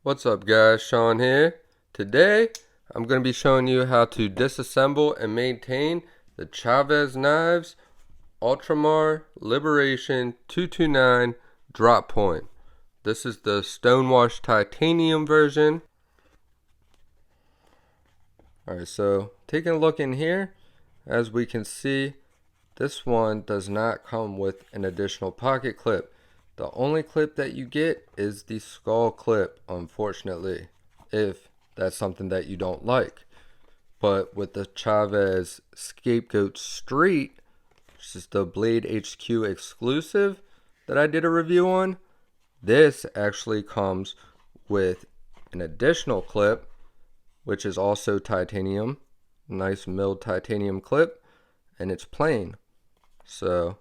What's up guys, Sean here. Today I'm going to be showing you how to disassemble and maintain the Chaves knives Ultramar Liberation 229 drop point. This is the stonewashed titanium version. Alright, so taking a look in here, as we can see, this one does not come with an additional pocket clip. The only clip that you get is the skull clip, unfortunately, if that's something that you don't like. But with the Chaves Scapegoat Street, which is the Blade HQ exclusive that I did a review on, this actually comes with an additional clip, which is also titanium, nice milled titanium clip, and it's plain. So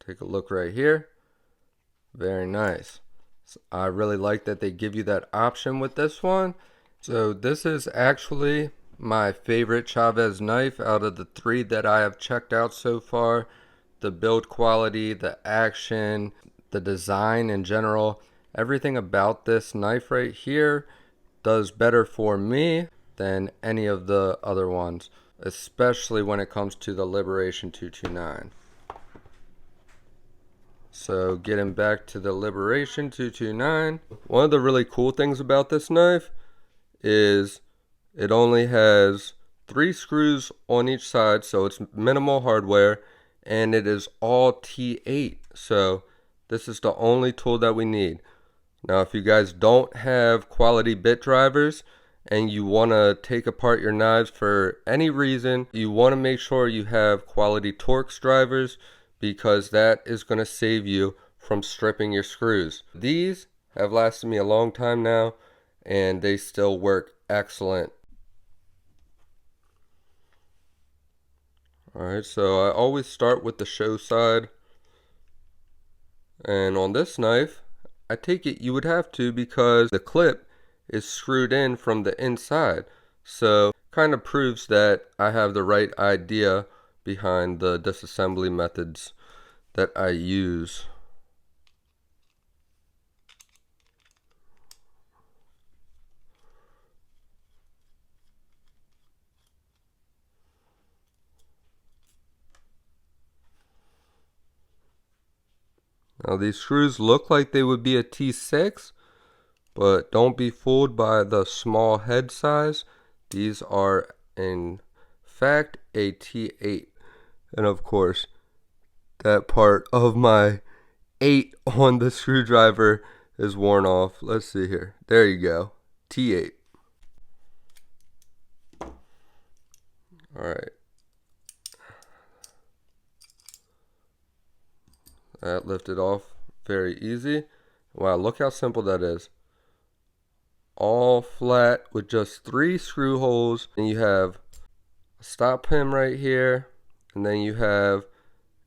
take a look right here. Very nice. So I really like that they give you that option with this one. So this is actually my favorite Chaves knife out of the three that I have checked out so far. The build quality, the action, the design in general, everything about this knife right here does better for me than any of the other ones, especially when it comes to the Liberation 229. So getting back to the Liberation 229, one of the really cool things about this knife is it only has 3 screws on each side, so it's minimal hardware, and it is all T8. So this is the only tool that we need. Now if you guys don't have quality bit drivers and you want to take apart your knives for any reason, you want to make sure you have quality TORX drivers, because that is going to save you from stripping your screws. These have lasted me a long time now and they still work excellent. Alright, so I always start with the show side, and on this knife I take it you would have to, because the clip is screwed in from the inside, so kind of proves that I have the right idea behind the disassembly methods that I use. Now these screws look like they would be a T6, but don't be fooled by the small head size. These are in fact a T8. And of course, that part of my 8 on the screwdriver is worn off. Let's see here. There you go. T8. Alright. That lifted off very easy. Wow, look how simple that is. All flat with just 3 screw holes. And you have a stop pin right here. And then you have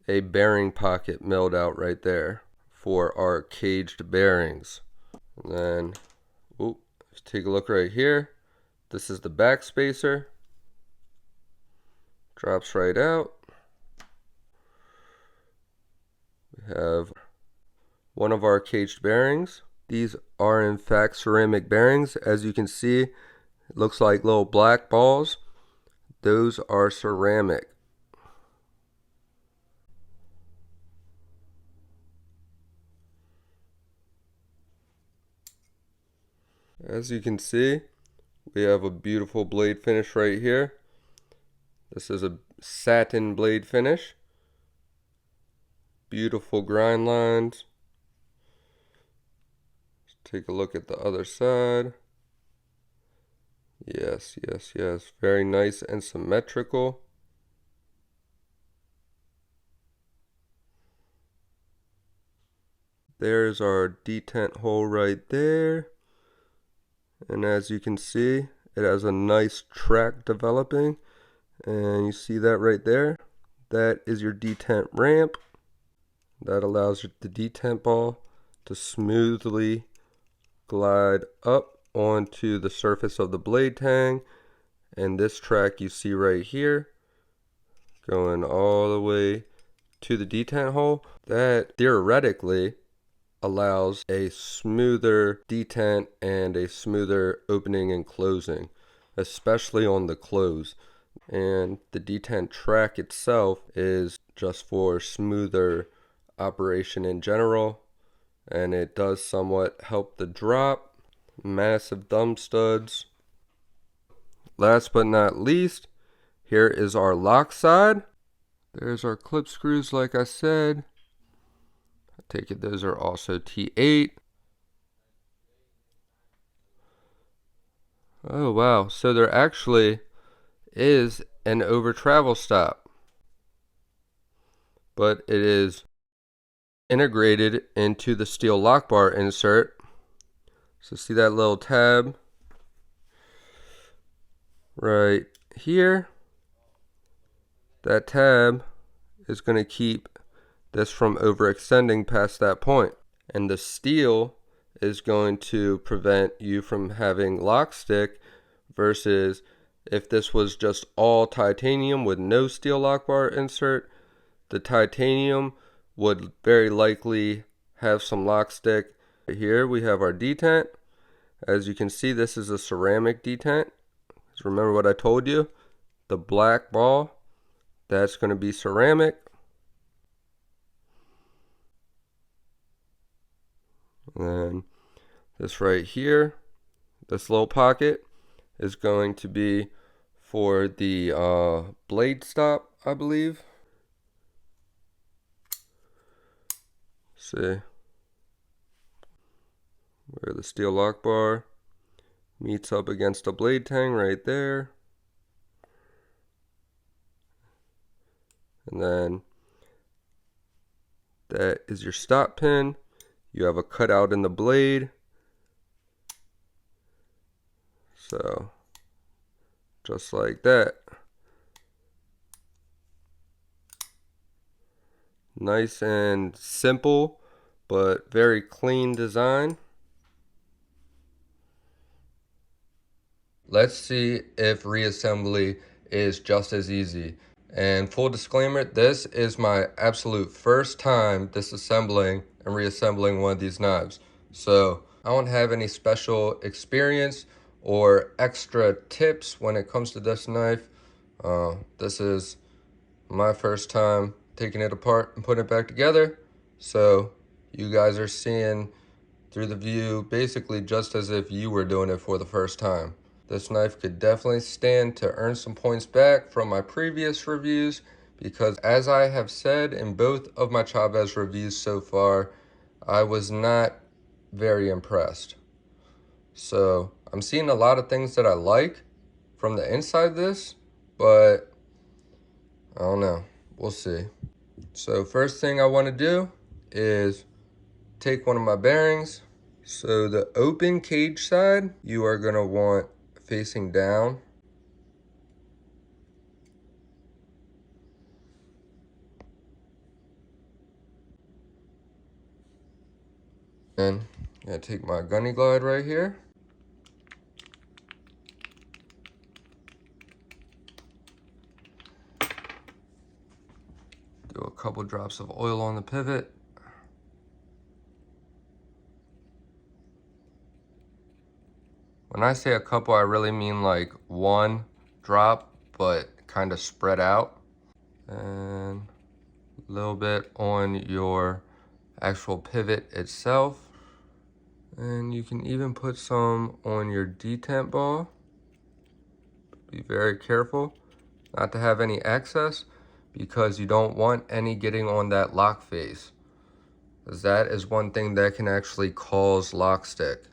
a bearing pocket milled out right there for our caged bearings. And then, let's take a look right here. This is the back spacer. Drops right out. We have one of our caged bearings. These are in fact ceramic bearings. As you can see, it looks like little black balls. Those are ceramic. As you can see, we have a beautiful blade finish right here. This is a satin blade finish. Beautiful grind lines. Let's take a look at the other side. Yes, yes, yes. Very nice and symmetrical. There's our detent hole right there. And as you can see, it has a nice track developing. And you see that right there? That is your detent ramp. That allows the detent ball to smoothly glide up onto the surface of the blade tang. And this track you see right here, going all the way to the detent hole, that theoretically allows a smoother detent and a smoother opening and closing, especially on the close. And the detent track itself is just for smoother operation in general, and it does somewhat help the drop. Massive thumb studs. Last but not least, here is our lock side. There's our clip screws, like I said. I take it those are also T8. Oh wow, so there actually is an over travel stop, but it is integrated into the steel lock bar insert. So see that little tab right here? That tab is going to keep this from overextending past that point, and the steel is going to prevent you from having lock stick, versus if this was just all titanium with no steel lock bar insert, the titanium would very likely have some lock stick. Here we have our detent. As you can see, this is a ceramic detent. Just remember what I told you, the black ball, that's going to be ceramic. And then this right here, this little pocket, is going to be for the blade stop, I believe. See where the steel lock bar meets up against the blade tang right there. And then that is your stop pin. You have a cutout in the blade. So just like that. Nice and simple, but very clean design. Let's see if reassembly is just as easy. And full disclaimer, this is my absolute first time disassembling and reassembling one of these knives. So I don't have any special experience or extra tips when it comes to this knife. This is my first time taking it apart and putting it back together. So you guys are seeing through the view basically just as if you were doing it for the first time. This knife could definitely stand to earn some points back from my previous reviews, because as I have said in both of my Chaves reviews so far, I was not very impressed. So I'm seeing a lot of things that I like from the inside of this, but I don't know, we'll see. So first thing I want to do is take one of my bearings. So the open cage side, you are going to want facing down. And I'm going to take my gunny glide right here. Do a couple drops of oil on the pivot. When I say a couple, I really mean like one drop, but kind of spread out. And a little bit on your actual pivot itself. And you can even put some on your detent ball. Be very careful not to have any excess, because you don't want any getting on that lock face, because that is one thing that can actually cause lock stick.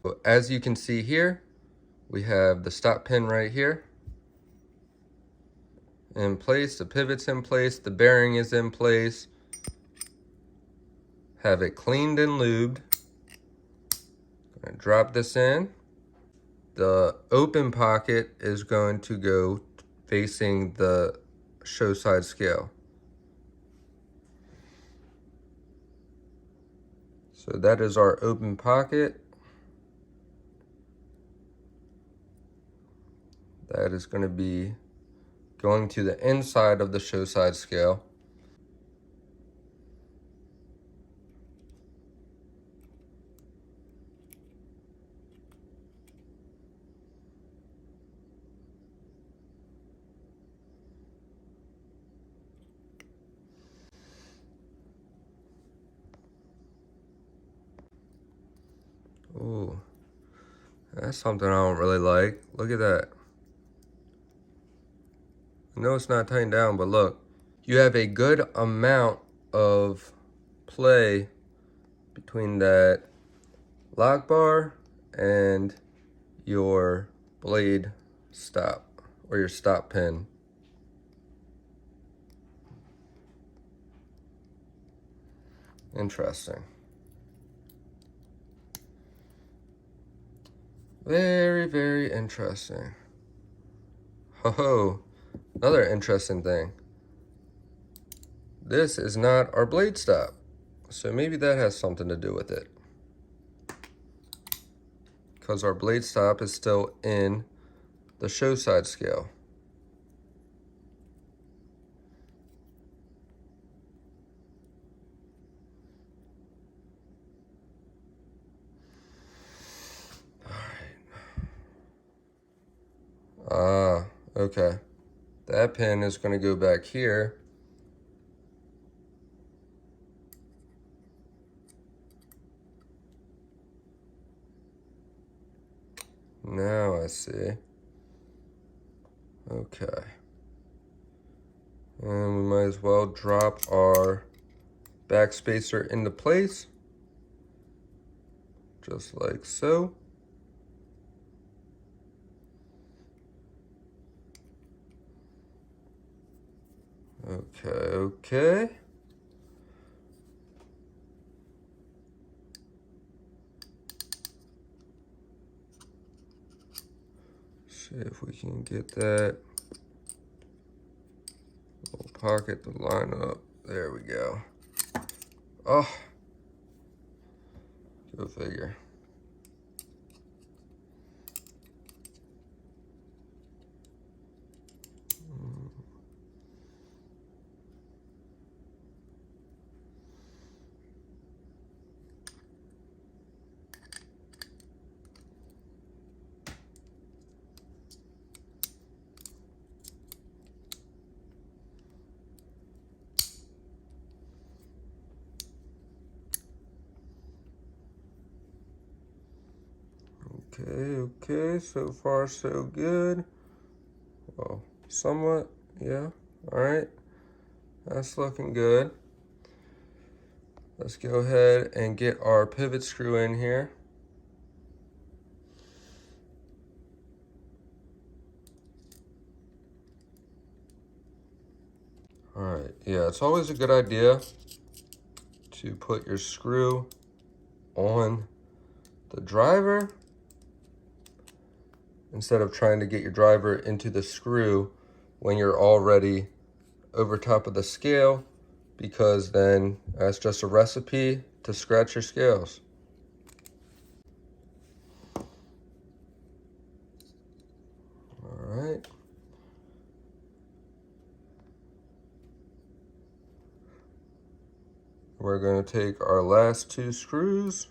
So as you can see here, we have the stop pin right here in place, the pivot's in place, the bearing is in place. Have it cleaned and lubed. Gonna drop this in. The open pocket is going to go facing the show side scale. So that is our open pocket. That is going to be going to the inside of the show side scale. That's something I don't really like. Look at that. I know it's not tightened down, but look. You have a good amount of play between that lock bar and your blade stop, or your stop pin. Interesting. Very, very interesting. Ho-ho. Another interesting thing. This is not our blade stop. So maybe that has something to do with it. Because our blade stop is still in the show side scale. Ah, okay. That pin is going to go back here. Now I see. Okay. And we might as well drop our backspacer into place. Just like so. Okay. See if we can get that little pocket to line up. There we go. Oh, go figure. Okay, so far so good. Well, somewhat, yeah. All right, that's looking good. Let's go ahead and get our pivot screw in here. All right, yeah, it's always a good idea to put your screw on the driver instead of trying to get your driver into the screw when you're already over top of the scale, because then that's just a recipe to scratch your scales. All right. We're going to take our last two screws.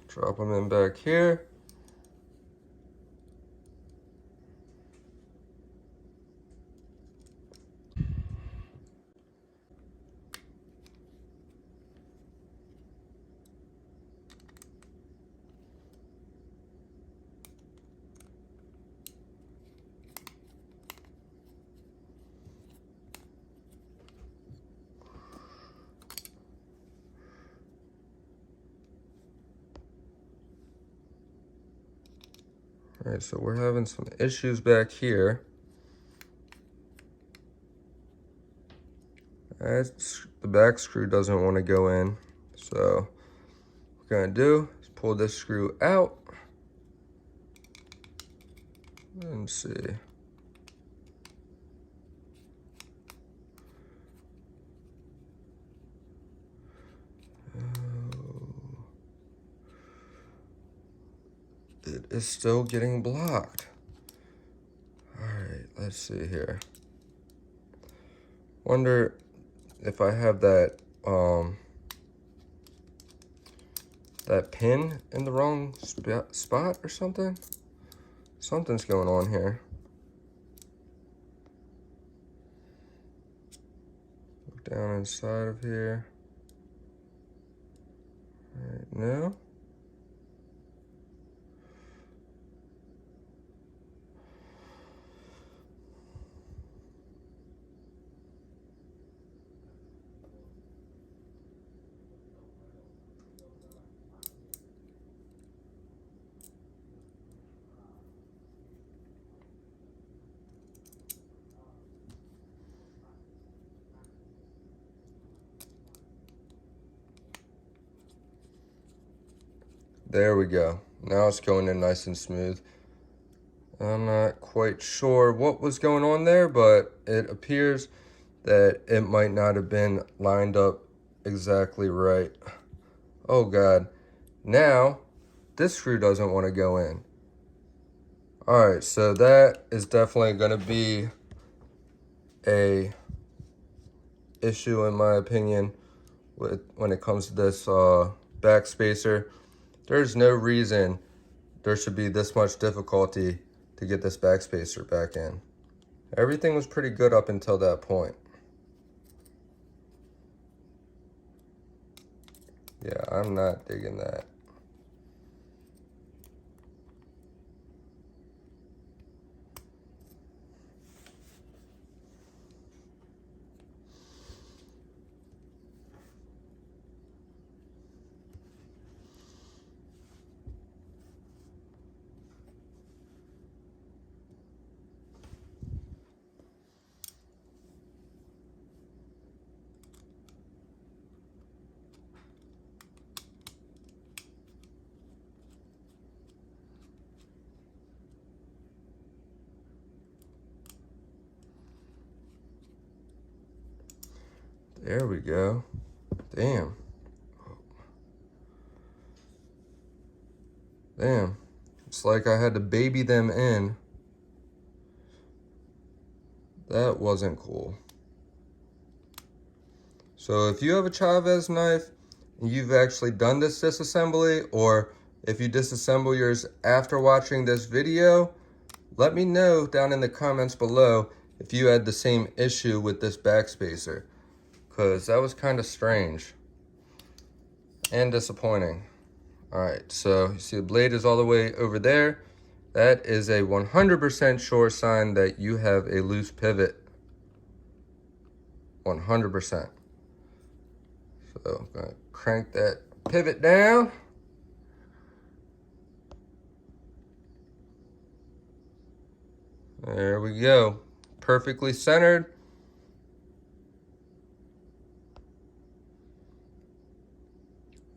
Drop them in back here. All right, so we're having some issues back here. The back screw doesn't want to go in. So what we're gonna do is pull this screw out and see. It is still getting blocked. All right, let's see here. Wonder if I have that that pin in the wrong spot or something. Something's going on here. Look down inside of here. Right now. There we go. Now it's going in nice and smooth. I'm not quite sure what was going on there, but it appears that it might not have been lined up exactly right. Oh God. Now, this screw doesn't want to go in. Alright, so that is definitely going to be a issue in my opinion when it comes to this backspacer. There's no reason there should be this much difficulty to get this backspacer back in. Everything was pretty good up until that point. Yeah, I'm not digging that. There we go. Damn. Damn. It's like I had to baby them in. That wasn't cool. So if you have a Chaves knife and you've actually done this disassembly, or if you disassemble yours after watching this video, let me know down in the comments below if you had the same issue with this backspacer, because that was kind of strange and disappointing. Alright, so you see the blade is all the way over there. That is a 100% sure sign that you have a loose pivot. 100%. So I'm going to crank that pivot down. There we go. Perfectly centered.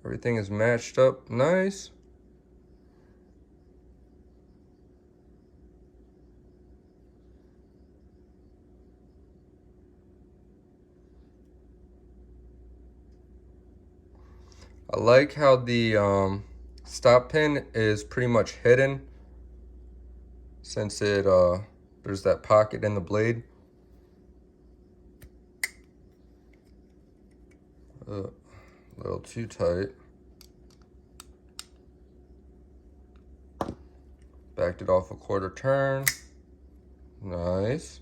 Everything is matched up nice. I like how the stop pin is pretty much hidden, since it there's that pocket in the blade. A little too tight. Backed it off a quarter turn. Nice.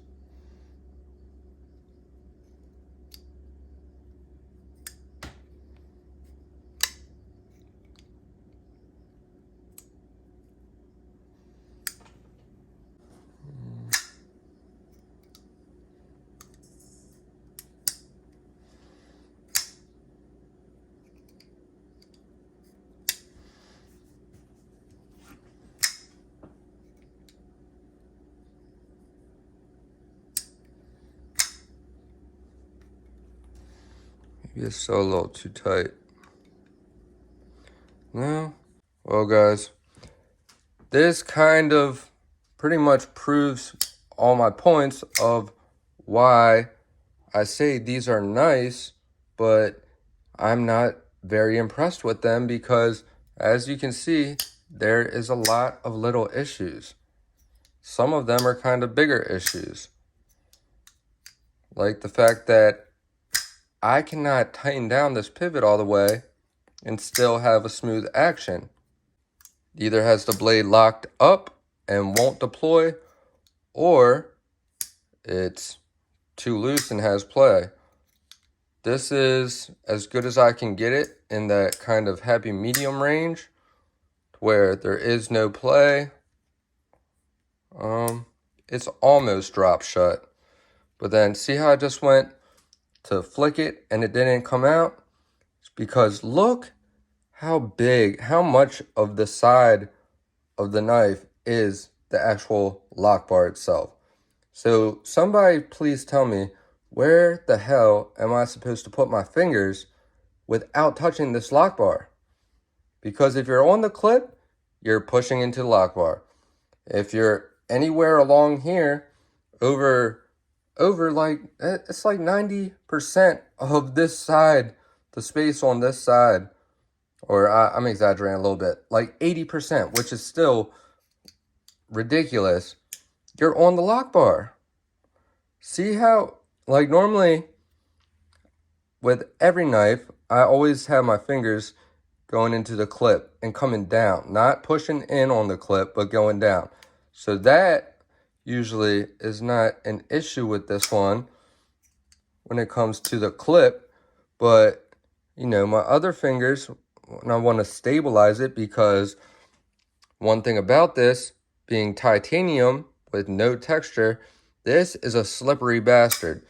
Maybe it's still a little too tight. No? Well, guys, this kind of pretty much proves all my points of why I say these are nice, but I'm not very impressed with them, because as you can see, there is a lot of little issues. Some of them are kind of bigger issues. Like the fact that I cannot tighten down this pivot all the way and still have a smooth action. It either has the blade locked up and won't deploy, or it's too loose and has play. This is as good as I can get it in that kind of happy medium range where there is no play. It's almost drop shut. But then see how I just went to flick it and it didn't come out? It's because look how big, how much of the side of the knife is the actual lock bar itself. So somebody please tell me, where the hell am I supposed to put my fingers without touching this lock bar? Because if you're on the clip, you're pushing into the lock bar. If you're anywhere along here, over like, it's like 90% of this side, the space on this side, or I'm exaggerating a little bit, like 80%, which is still ridiculous, you're on the lock bar. See how, like normally with every knife, I always have my fingers going into the clip and coming down, not pushing in on the clip, but going down. So that usually is not an issue with this one when it comes to the clip, but you know, my other fingers, and I want to stabilize it, because one thing about this being titanium with no texture, this is a slippery bastard,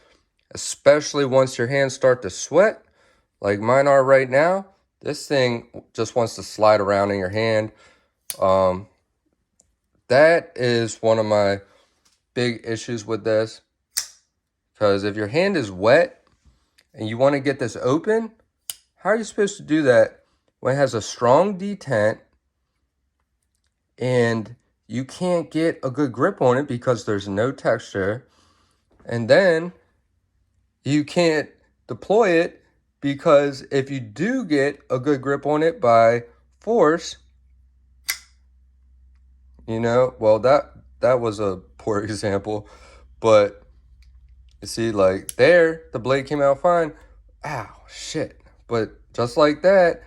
especially once your hands start to sweat like mine are right now. This thing just wants to slide around in your hand. That is one of my big issues with this, because if your hand is wet and you want to get this open, how are you supposed to do that when it has a strong detent and you can't get a good grip on it because there's no texture, and then you can't deploy it because if you do get a good grip on it by force, you know, well, that was a poor example, but you see, like there, the blade came out fine. Ow, shit. But just like that,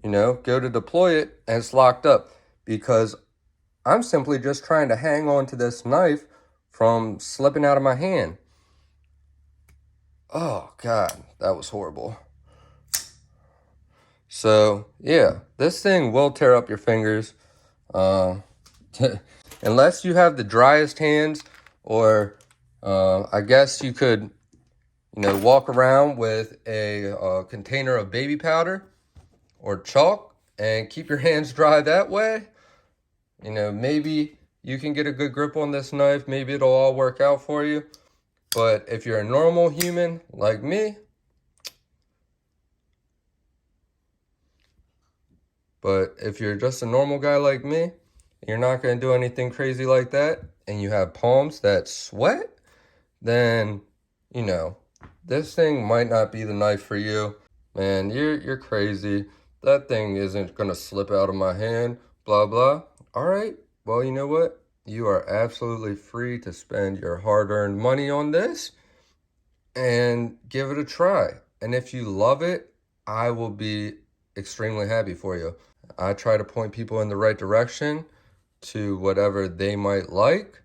you know, go to deploy it and it's locked up, because I'm simply just trying to hang on to this knife from slipping out of my hand. Oh, God, that was horrible. So, yeah, this thing will tear up your fingers. Unless you have the driest hands, or I guess you could, you know, walk around with a container of baby powder or chalk and keep your hands dry that way. You know, maybe you can get a good grip on this knife. Maybe it'll all work out for you. But if you're a normal human like me, if you're just a normal guy like me, you're not going to do anything crazy like that, and you have palms that sweat, then, you know, this thing might not be the knife for you. Man, you're crazy. That thing isn't going to slip out of my hand, blah, blah. All right, well, you know what? You are absolutely free to spend your hard-earned money on this and give it a try. And if you love it, I will be extremely happy for you. I try to point people in the right direction to whatever they might like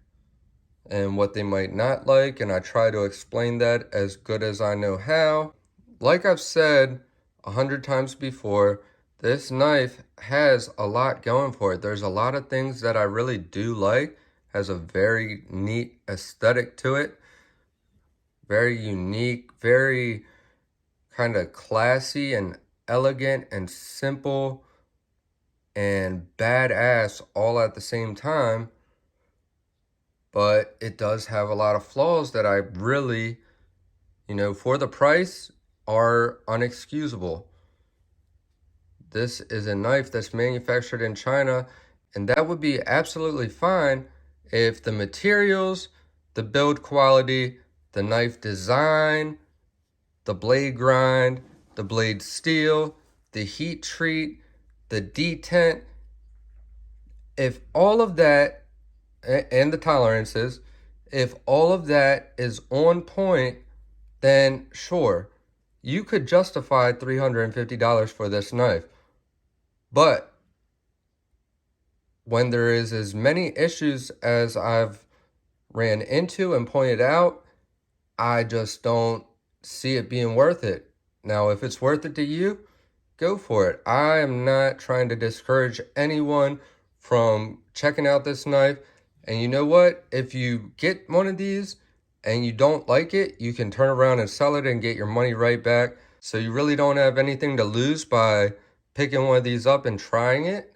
and what they might not like, and I try to explain that as good as I know how. Like I've said 100 times before, this knife has a lot going for it. There's a lot of things that I really do like. Has a very neat aesthetic to it. Very unique, very kind of classy and elegant and simple and badass all at the same time. But it does have a lot of flaws that I really, you know, for the price, are unexcusable. This is a knife that's manufactured in China, and that would be absolutely fine if the materials, the build quality, the knife design, the blade grind, the blade steel, the heat treat, the detent, if all of that, and the tolerances, if all of that is on point, then sure, you could justify $350 for this knife. But when there is as many issues as I've ran into and pointed out, I just don't see it being worth it. Now, if it's worth it to you, go for it. I am not trying to discourage anyone from checking out this knife. And you know what? If you get one of these and you don't like it, you can turn around and sell it and get your money right back. So you really don't have anything to lose by picking one of these up and trying it.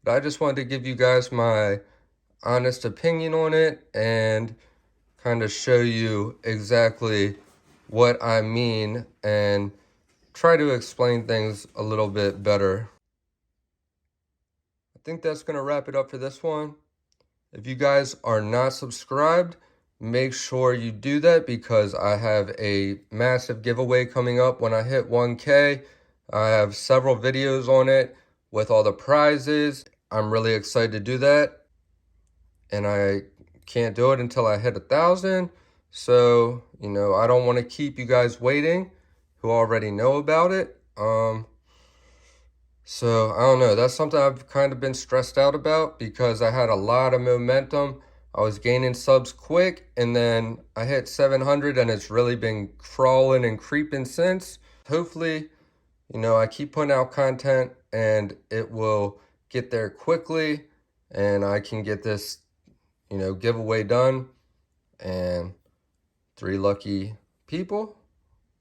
But I just wanted to give you guys my honest opinion on it and kind of show you exactly what I mean and try to explain things a little bit better. I think that's going to wrap it up for this one. If you guys are not subscribed, make sure you do that because I have a massive giveaway coming up when I hit 1K. I have several videos on it with all the prizes. I'm really excited to do that. And I can't do it until I hit 1,000. So, you know, I don't want to keep you guys waiting who already know about it. So I don't know, that's something I've kind of been stressed out about because I had a lot of momentum. I was gaining subs quick and then I hit 700 and it's really been crawling and creeping since. Hopefully, you know, I keep putting out content and it will get there quickly and I can get this, you know, giveaway done and 3 lucky people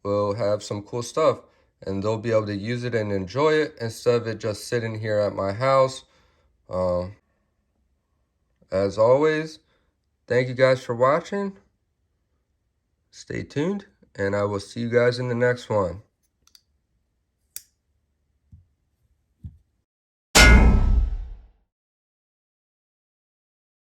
will have some cool stuff and they'll be able to use it and enjoy it instead of it just sitting here at my house. As always, thank you guys for watching. Stay tuned and I will see you guys in the next one.